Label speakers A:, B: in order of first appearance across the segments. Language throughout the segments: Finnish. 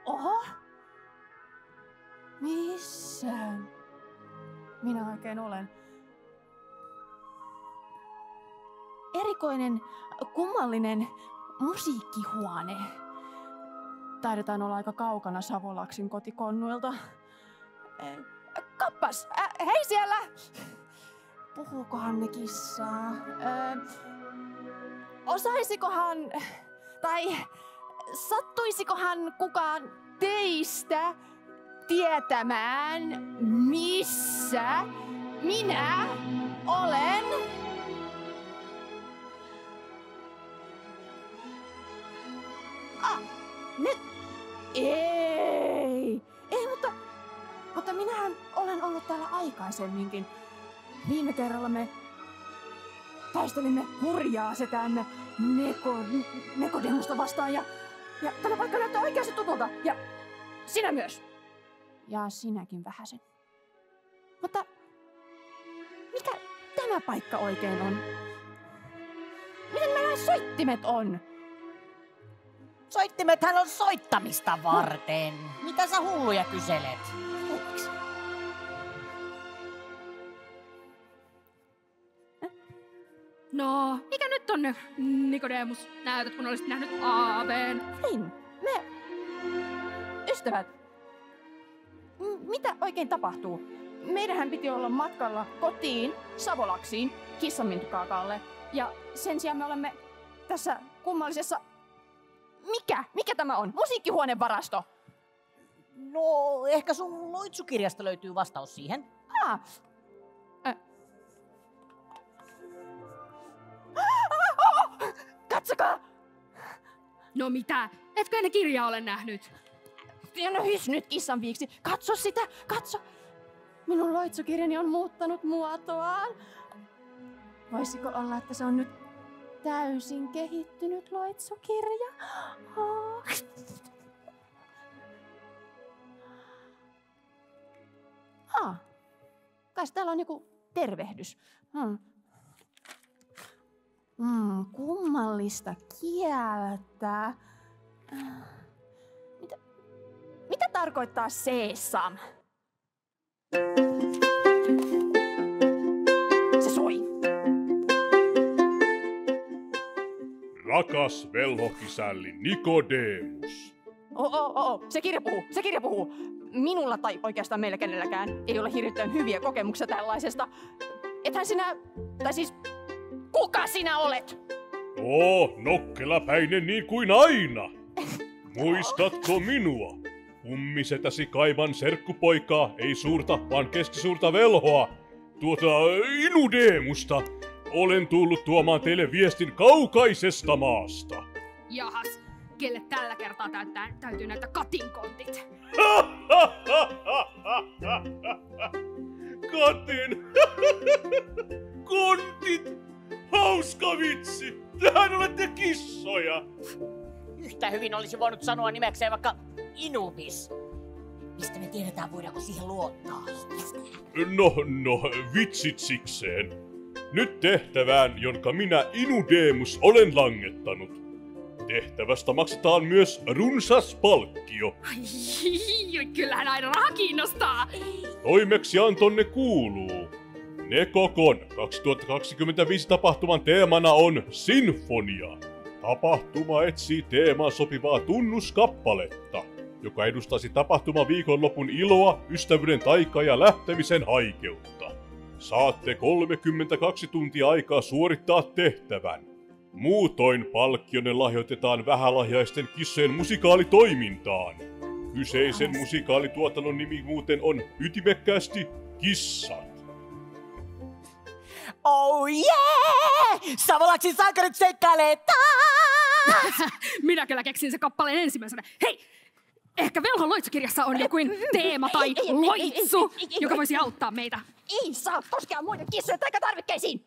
A: Oho? Missä minä oikein olen? Erikoinen, kummallinen musiikkihuone. Taidetaan olla aika kaukana Savolaksin kotikonnuilta. Kappas! Hei siellä! Puhuukohan ne kissaa? Osaisikohan, tai sattuisikohan kukaan teistä tietämään, missä minä olen? Nyt? Ei, mutta minähän olen ollut täällä aikaisemminkin. Viime kerralla me taistelimme hurjaa setäämme Nekodemusta vastaan ja tämä paikka näyttää oikeasti tutulta. Ja sinä myös. Ja sinäkin vähäsen. Mutta mikä tämä paikka oikein on? Miten nämä soittimet on?
B: Soittimethän on soittamista varten. Mitä sä hulluja kyselet?
C: No, mikä nyt on Nikodemus? Näytät, kun olisit nähnyt aaveen.
A: Flynn, me ystävät, mitä oikein tapahtuu? Meidänhän piti olla matkalla kotiin, Savolaksiin, kissanmintukaakaalle. Ja sen sijaan me olemme tässä kummallisessa... Mikä tämä on? Musiikkihuonevarasto?
B: No, ehkä sun loitsukirjasta löytyy vastaus siihen.
A: Katsokaa!
C: No mitä? Etkö ne kirjaa ole nähnyt?
A: No hys nyt kissan viiksi. Katso sitä, katso. Minun loitsukirjani on muuttanut muotoaan. Voisiko olla, että se on nyt täysin kehittynyt loitsukirja? Kai täällä on joku tervehdys. Kummallista kieltä. Mitä tarkoittaa sesam? Se soi.
D: Rakas velhokisälli Nikodemus.
A: Se kirja puhuu. Minulla tai oikeastaan meillä kenelläkään ei ole hirveän hyviä kokemuksia tällaisesta. Ethän sinä, tai siis kuka sinä olet?
D: Nokkelapäinen niin kuin aina. Muistatko minua? Kummisetäsi Kaiman serkkupoikaa, ei suurta, vaan keskisuurta velhoa. Inudemusta. Olen tullut tuomaan teille viestin kaukaisesta maasta.
C: Jahas, kelle tällä kertaa täytyy näyttää katinkontit?
D: Katin! Kontit! Hauska vitsi! Tehän olette kissoja!
B: Yhtä hyvin olisi voinut sanoa nimekseen vaikka Inubis. Mistä me tiedetään, voidaanko siihen luottaa?
D: No, vitsit sikseen. Nyt tehtävään, jonka minä Inudemus olen langettanut. Tehtävästä maksetaan myös runsas palkkio.
C: Ai, kyllähän aina raha kiinnostaa.
D: Toimeksiantonne kuuluu. Nekokon 2025 tapahtuman teemana on sinfonia. Tapahtuma etsii teemaan sopivaa tunnuskappaletta, joka edustaisi tapahtuma viikonlopun iloa, ystävyyden taikaa ja lähtemisen haikeutta. Saatte 32 tuntia aikaa suorittaa tehtävän. Muutoin palkkionne lahjoitetaan vähälahjaisten kissojen musikaalitoimintaan. Kyseisen musikaalituotannon nimi muuten on ytimekkäästi Kissat.
B: Oh yeah! Savolaksin sankarit seikkailee taas!
C: Minä kyllä keksin se kappaleen ensimmäisenä. Hei! Ehkä velhon loitsukirjassa on joku teema tai loitsu, joka voisi auttaa meitä.
A: Ei saa koskea muiden kissojen taikatarvikkeisiin!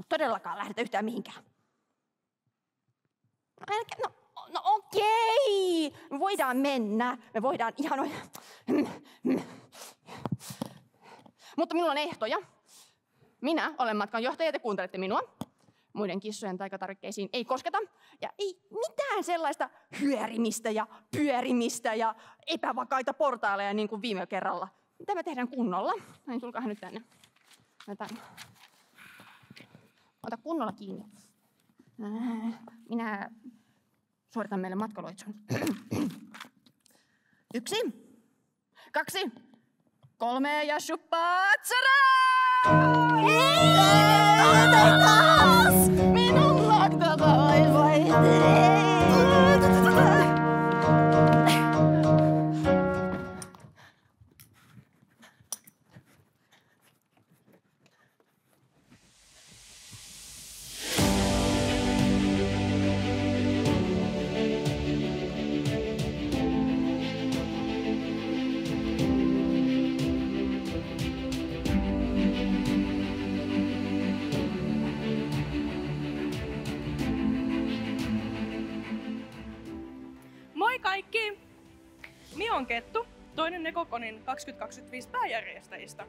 A: Todellakaan lähdetä yhtään mihinkään. No okei! Me voidaan mennä. Me voidaan ihan... Mutta minulla on ehtoja. Minä olen matkanjohtaja ja te kuuntelette minua. Muiden kissojen taikatarvikkeisiin ei kosketa. Ja ei mitään mitään sellaista hyörimistä ja pyörimistä ja epävakaita portaaleja niin kuin viime kerralla. Tämä tehdään kunnolla. Näin, tulkaahan nyt tänne. Ota kunnolla kiinni. Minä suoritan meille matkaloitsun. 1, 2, 3 ja shuppatsara! Minun
E: Moi kaikki! Minä on Kettu, toinen Nekokonin 2025 pääjärjestäjistä.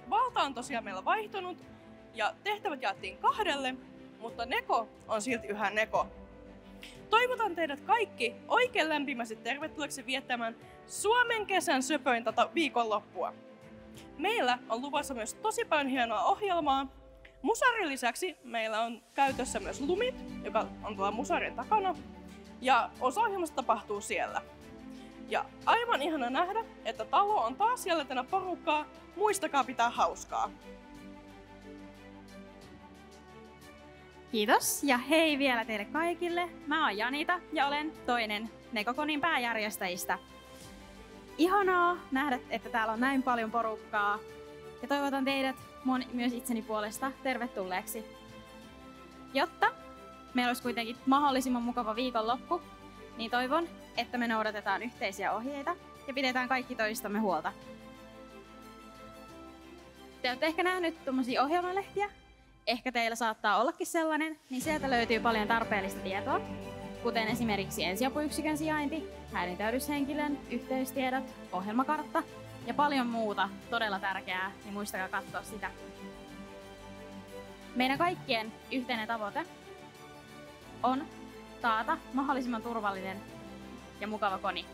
E: Valta on tosiaan meillä vaihtunut ja tehtävät jaettiin 2, mutta Neko on silti yhä Neko. Toivotan teidät kaikki oikein lämpimästi tervetulleeksi viettämään Suomen kesän söpöintä viikonloppua. Meillä on luvassa myös tosi paljon hienoa ohjelmaa. Musarin lisäksi meillä on käytössä myös Lumit, joka on tuolla Musarin takana. Ja osa ohjelmasta tapahtuu siellä. Ja aivan ihana nähdä, että talo on taas siellä tänä porukkaa. Muistakaa pitää hauskaa.
F: Kiitos ja hei vielä teille kaikille. Mä oon Janita ja olen toinen Nekokonin pääjärjestäjistä. Ihanaa nähdä, että täällä on näin paljon porukkaa. Ja toivotan teidät myös itseni puolesta tervetulleeksi. Jotta meillä olisi kuitenkin mahdollisimman mukava viikonloppu, niin toivon, että me noudatetaan yhteisiä ohjeita ja pidetään kaikki toistamme huolta. Te olette ehkä nähnyt tuommoisia ohjelmalehtiä. Ehkä teillä saattaa ollakin sellainen, niin sieltä löytyy paljon tarpeellista tietoa, kuten esimerkiksi ensiapuyksikön sijainti, häirintäyhdyshenkilön yhteystiedot, ohjelmakartta ja paljon muuta todella tärkeää, niin muistakaa katsoa sitä. Meidän kaikkien yhteinen tavoite on taata mahdollisimman turvallinen ja mukava koni.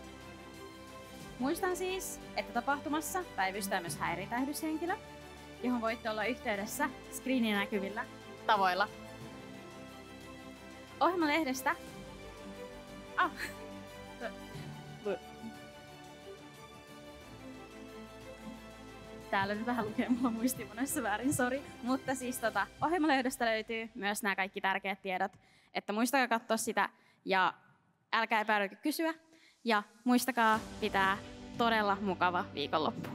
F: Muistan siis, että tapahtumassa päivystää myös häirintäyhdyshenkilö, johon voitte olla yhteydessä screenin näkyvillä tavoilla. Ohjelmalehdestä. Täällä nyt vähän lukee mulla muistiinpanoissa väärin, sori. Mutta siis ohjelmalehdestä löytyy myös nämä kaikki tärkeät tiedot, että muistakaa katsoa sitä ja älkää epäilykö kysyä. Ja muistakaa pitää todella mukava viikonloppu.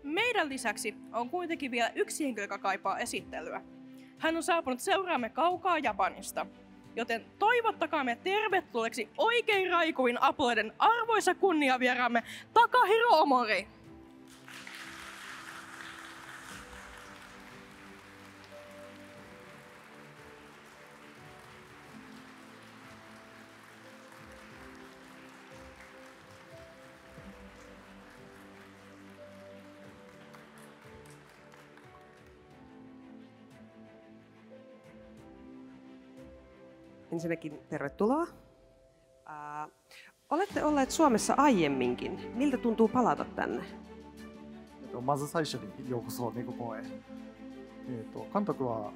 E: Meidän lisäksi on kuitenkin vielä yksi henkilö, joka kaipaa esittelyä. Hän on saapunut seuraamme kaukaa Japanista. Joten toivottakaamme tervetulleeksi oikein raikuvin apuleiden arvoisa kunniavieraamme Takahiro Omori.
G: Ensinnäkin tervetuloa. Olette olleet Suomessa aiemminkin. Miltä tuntuu palata tänne?
H: まず最初にようこそ猫公園へ。監督は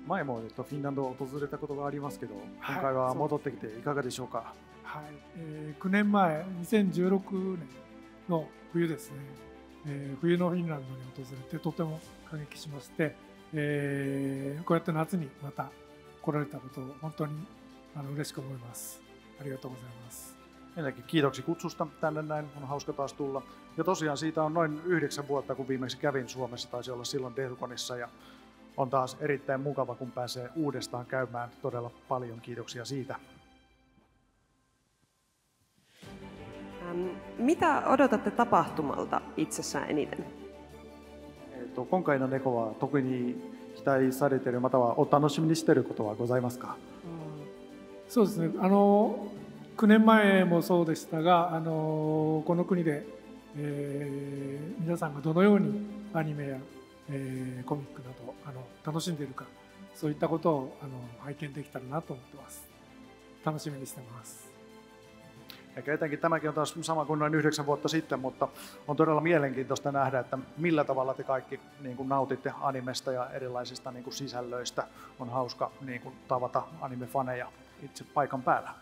H: 前もフィンランドを訪れたことがありますけど、今回は戻ってきていかがでしょうか。
I: はい、9年前、2016年の冬ですね、冬のフィンランドに訪れてとても感激しまして、こうやって夏にまた来られたことを本当に嬉しく思います。ありがとうございます。
H: Ensinnäkin kiitoksia kutsusta tänne näin, on hauska taas tulla. Ja tosiaan siitä on noin 9 vuotta, kun viimeksi kävin Suomessa, taisi olla silloin Dehukonissa, ja on taas erittäin mukava, kun pääsee uudestaan käymään. Todella paljon kiitoksia siitä.
G: Mitä odotatte tapahtumalta itsessään eniten?
H: 今回の猫は特に期待されているまたはお楽しみにしていることはございますか？
I: そうですね、9年前もそうでしたが、この国で、皆さんがどのようにアニメや、コミックなど楽しんでいるか、そういったことを拝見できたらなと思ってます。楽しみにしてます。
H: Eikä etenkin tämäkin on taas sama kuin noin 9 vuotta sitten, mutta on todella mielenkiintoista nähdä, että millä tavalla te kaikki niin kuin nautitte animesta ja erilaisista niin kuin sisällöistä. On hauska niin kuin tavata anime-faneja itse paikan päällä.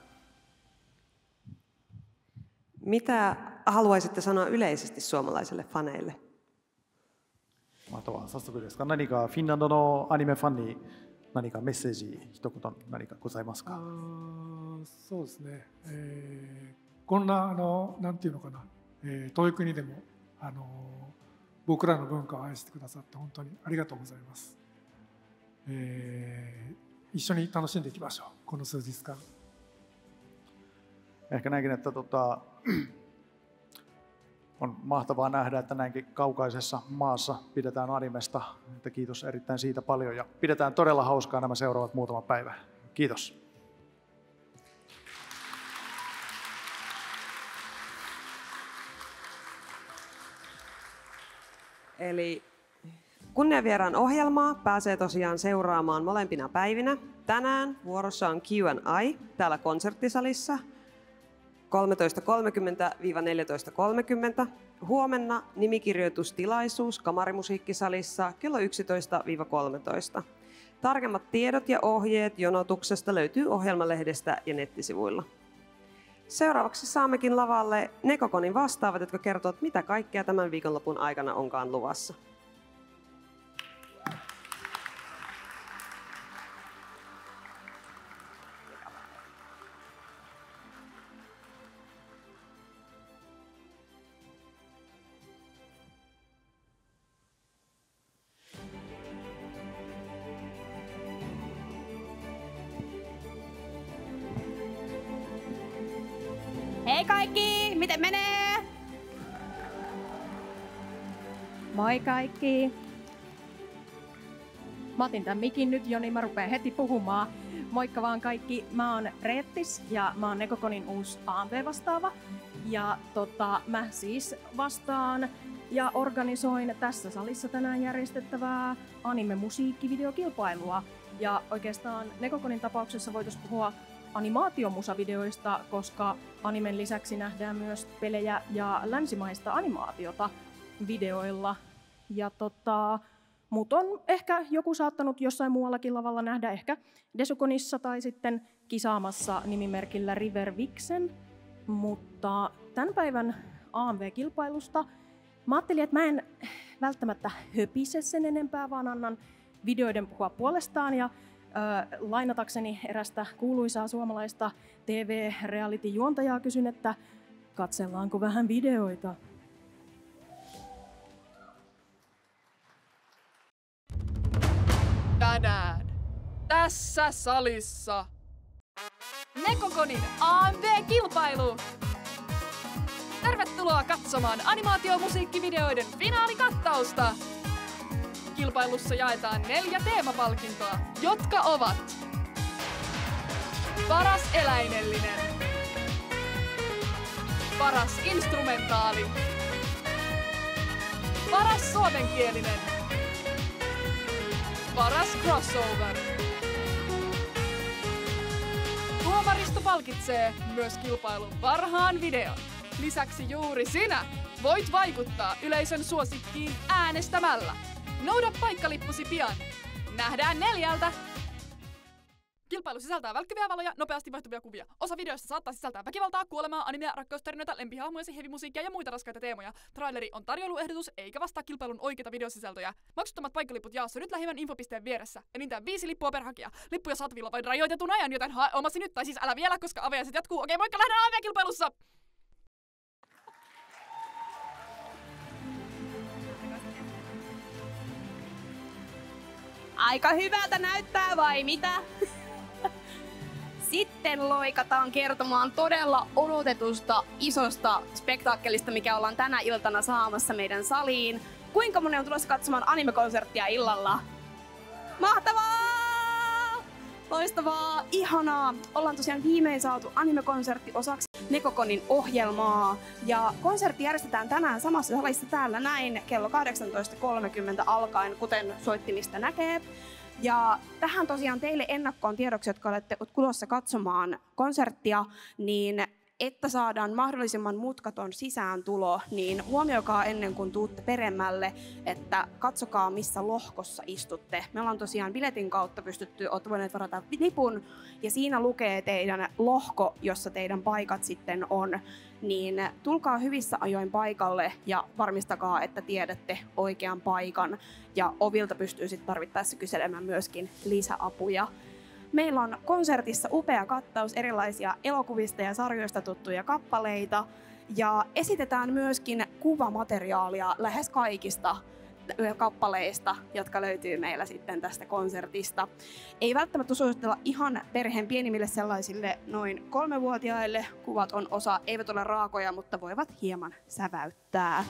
G: Mitä haluaisitte sanoa yleisesti suomalaisille faneille?
H: あとは早速ですが、何かフィンランドのアニメファンに何かメッセージ一言何かございますか？
I: そうですね。こんななんていうのかな、遠い国でも僕らの文化を愛してくださって本当にありがとうございます。一緒に楽しんでいきましょう。この数日間。
H: Ehkä näinkin, että on mahtavaa nähdä, että näinkin kaukaisessa maassa pidetään animesta. Että kiitos erittäin siitä paljon ja pidetään todella hauskaa nämä seuraavat muutama päivä. Kiitos.
G: Eli kunniavieraan ohjelmaa pääsee tosiaan seuraamaan molempina päivinä. Tänään vuorossa on Q&A täällä konserttisalissa 13.30–14.30. Huomenna nimikirjoitustilaisuus Kamarimusiikkisalissa kello 11–13. Tarkemmat tiedot ja ohjeet jonotuksesta löytyy ohjelmalehdestä ja nettisivuilla. Seuraavaksi saammekin lavalle Nekokonin vastaavat, jotka kertovat, mitä kaikkea tämän viikonlopun aikana onkaan luvassa.
F: Hei kaikki! Miten menee? Moi kaikki! Mä otin tän mikin nyt jo, niin mä rupeen heti puhumaan. Moikka vaan kaikki! Mä oon Reettis ja mä oon Nekokonin uusi AMV-vastaava. Ja mä siis vastaan ja organisoin tässä salissa tänään järjestettävää anime-musiikkivideokilpailua. Ja oikeastaan Nekokonin tapauksessa voitaisiin puhua animaatiomusavideoista, koska animen lisäksi nähdään myös pelejä ja länsimaista animaatiota videoilla. Ja mut on ehkä joku saattanut jossain muuallakin lavalla nähdä, ehkä Desukonissa tai sitten kisaamassa nimimerkillä River Vixen. Mutta tämän päivän AMV-kilpailusta mä ajattelin, että mä en välttämättä höpise sen enempää, vaan annan videoiden puhua puolestaan. Ja lainatakseni erästä kuuluisaa suomalaista TV-reality-juontajaa kysyn, että katsellaanko vähän videoita?
C: Tänään tässä salissa Nekokonin AMV-kilpailu! Tervetuloa katsomaan animaatiomusiikkivideoiden finaalikattausta! Kilpailussa jaetaan 4 teemapalkintoa, jotka ovat paras eläinellinen, paras instrumentaali, paras suomenkielinen, paras crossover. Tuomaristo palkitsee myös kilpailun parhaan videon. Lisäksi juuri sinä voit vaikuttaa yleisön suosikkiin äänestämällä. Nouda paikkalippusi pian. Nähdään 4. Kilpailu sisältää välkkyviä valoja, nopeasti vaihtuvia kuvia. Osa videoista saattaa sisältää väkivaltaa, kuolemaa, animea, rakkaustarinoita, lempihahmoja, hevimusiikkia ja muita raskaita teemoja. Traileri on tarjoiluehdotus eikä vastaa kilpailun oikeita videosisältöjä. Maksuttomat paikkalipput jaossa nyt lähimmän infopisteen vieressä. Enintään 5 lippua per hakija. Lippuja saatavilla vain rajoitetun ajan, joten hae omasi nyt, tai siis älä vielä, koska avajaiset jatkuu. Okei, moikka, lähdetään AV-kilpailussa!
F: Aika hyvältä näyttää vai mitä? Sitten loikataan kertomaan todella odotetusta isosta spektaakkelista, mikä ollaan tänä iltana saamassa meidän saliin. Kuinka moni on tulossa katsomaan anime-konserttia illalla? Mahtavaa! Loistavaa! Ihanaa! Ollaan tosiaan viimein saatu anime-konsertti osaksi Nekokonin ohjelmaa. Ja konsertti järjestetään tänään samassa salissa täällä näin kello 18.30 alkaen, kuten soittimista näkee.
J: Ja tähän tosiaan teille ennakkoon tiedoksi, jotka olette tulossa katsomaan konserttia, niin että saadaan mahdollisimman mutkaton sisääntulo, niin huomioikaa ennen kuin tuutte peremmälle, että katsokaa missä lohkossa istutte. Me ollaan tosiaan biletin kautta olette voineet varata lipun ja siinä lukee teidän lohko, jossa teidän paikat sitten on. Niin tulkaa hyvissä ajoin paikalle ja varmistakaa, että tiedätte oikean paikan ja ovilta pystyy sitten tarvittaessa kyselemään myöskin lisäapuja. Meillä on konsertissa upea kattaus erilaisia elokuvista ja sarjoista tuttuja kappaleita ja esitetään myöskin kuvamateriaalia lähes kaikista kappaleista, jotka löytyy meillä sitten tästä konsertista. Ei välttämättä suositella ihan perheen pienimmille sellaisille noin 3-vuotiaille. Kuvat eivät ole raakoja, mutta voivat hieman säväyttää.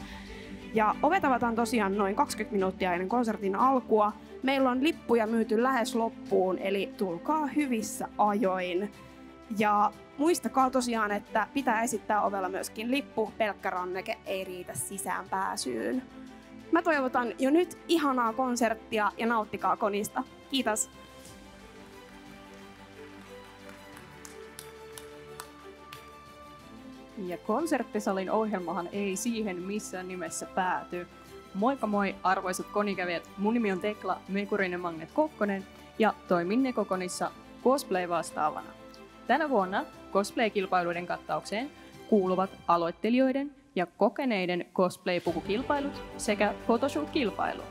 J: Ja ovet avataan tosiaan noin 20 minuuttia ennen konsertin alkua. Meillä on lippuja myyty lähes loppuun, eli tulkaa hyvissä ajoin. Ja muistakaa tosiaan, että pitää esittää ovella myöskin lippu, pelkkä ranneke ei riitä sisään pääsyyn. Mä toivotan jo nyt ihanaa konserttia ja nauttikaa konista. Kiitos!
K: Ja konserttisalin ohjelmahan ei siihen missään nimessä pääty. Moikka moi arvoisat konikävijät, mun nimi on Tekla Mekurinen Magnet Kokkonen ja toimin Nekokonissa cosplay-vastaavana. Tänä vuonna cosplay-kilpailuiden kattaukseen kuuluvat aloittelijoiden ja kokeneiden cosplay-pukukilpailut sekä photoshoot-kilpailu.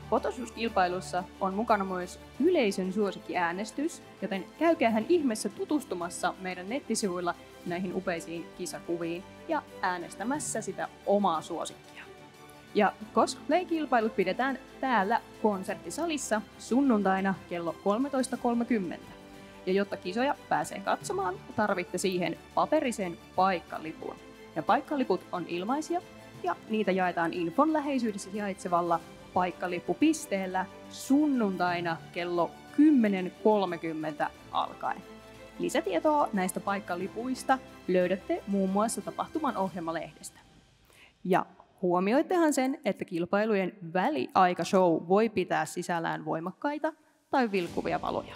K: Photoshoot-kilpailussa on mukana myös yleisön suosikkiäänestys, joten käykäähän ihmeessä tutustumassa meidän nettisivuilla näihin upeisiin kisakuviin ja äänestämässä sitä omaa suosikkia. Ja cosplay-kilpailut pidetään täällä konserttisalissa sunnuntaina kello 13.30. Ja jotta kisoja pääsee katsomaan, tarvitte siihen paperisen paikkalipun. Ja paikkaliput on ilmaisia ja niitä jaetaan infon läheisyydessä sijaitsevalla paikkalippupisteellä sunnuntaina kello 10.30 alkaen. Lisätietoa näistä paikkalipuista löydätte muun muassa tapahtuman ohjelmalehdestä. Ja huomioittehan sen, että kilpailujen väliaikashow voi pitää sisällään voimakkaita tai vilkkuvia valoja.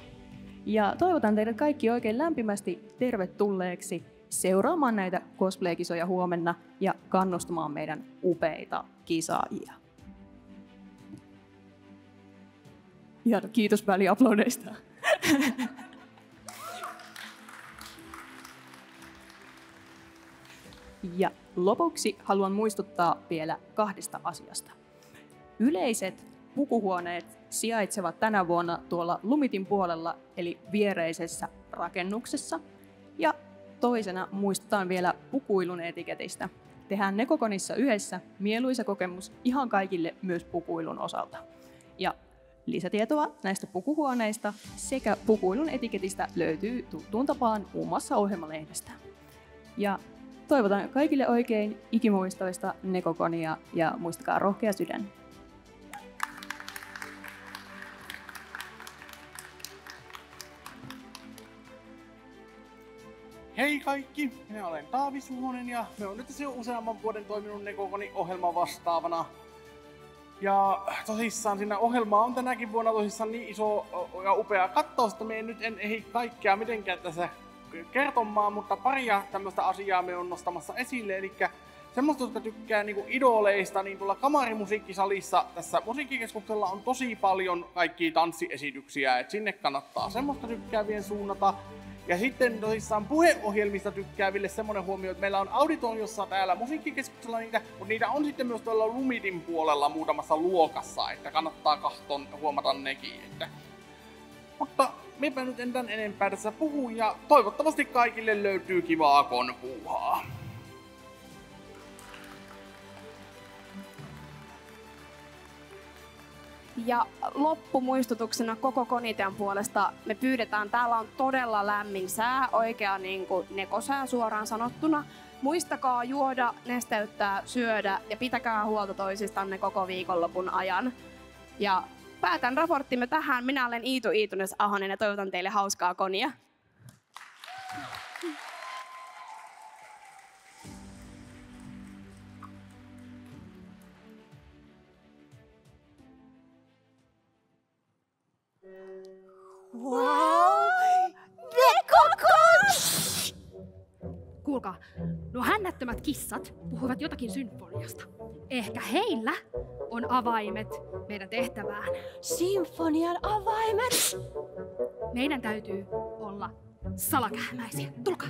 K: Ja toivotan teidät kaikki oikein lämpimästi tervetulleeksi seuraamaan näitä cosplay-kisoja huomenna ja kannustamaan meidän upeita kisaajia. Ja kiitos väliaplodeista. Ja lopuksi haluan muistuttaa vielä 2 asiasta. Yleiset pukuhuoneet sijaitsevat tänä vuonna tuolla Lumitin puolella, eli viereisessä rakennuksessa. Ja toisena muistutaan vielä pukuilun etiketistä. Tehdään Nekokonissa yhdessä mieluisa kokemus ihan kaikille myös pukuilun osalta. Ja lisätietoa näistä pukuhuoneista sekä pukuilun etiketistä löytyy tuttuun tapaan muun muassa ohjelmalehdestä. Ja toivotan kaikille oikein ikimuistoista Nekokonia ja muistakaa rohkea sydän.
L: Hei kaikki, minä olen Taavi Suhonen ja me on nyt jo useamman vuoden toiminut Nekokonin ohjelman vastaavana. Ja tosissaan siinä ohjelma on tänäkin vuonna tosissaan niin iso ja upea kattaus, että me nyt en ehdi kaikkea mitenkään tässä kertomaan, mutta paria tämmöistä asiaa me on nostamassa esille, eli semmoista, jotka tykkää niinku idoleista, niin tuolla kamarimusiikkisalissa tässä musiikkikeskuksella on tosi paljon kaikkia tanssiesityksiä, että sinne kannattaa semmoista tykkäävien suunnata. Ja sitten tosissaan puheohjelmista tykkääville semmoinen huomio, että meillä on auditoriossa täällä musiikkikeskuksella niitä, mutta niitä on sitten myös tuolla Lumitin puolella muutamassa luokassa, että kannattaa kahton huomata nekin. Mutta minäpä nyt en tän enempää tässä puhu ja toivottavasti kaikille löytyy kivaa konpuuhaa.
J: Ja loppumuistutuksena koko komitean puolesta me pyydetään, täällä on todella lämmin sää, oikea niin kuin nekosää suoraan sanottuna. Muistakaa juoda, nesteyttää, syödä ja pitäkää huolta toisistanne koko viikonlopun ajan. Ja päätän raporttimme tähän. Minä olen Iitu Iitunes-Ahonen ja toivotan teille hauskaa konia.
M: Wow! Nekokon!
N: Kuulkaa, nuo hännättömät kissat puhuvat jotakin symfoniasta. Ehkä heillä on avaimet meidän tehtävään.
M: Symfonian avaimet?
N: Meidän täytyy olla salakähmäisiä. Tulkaa!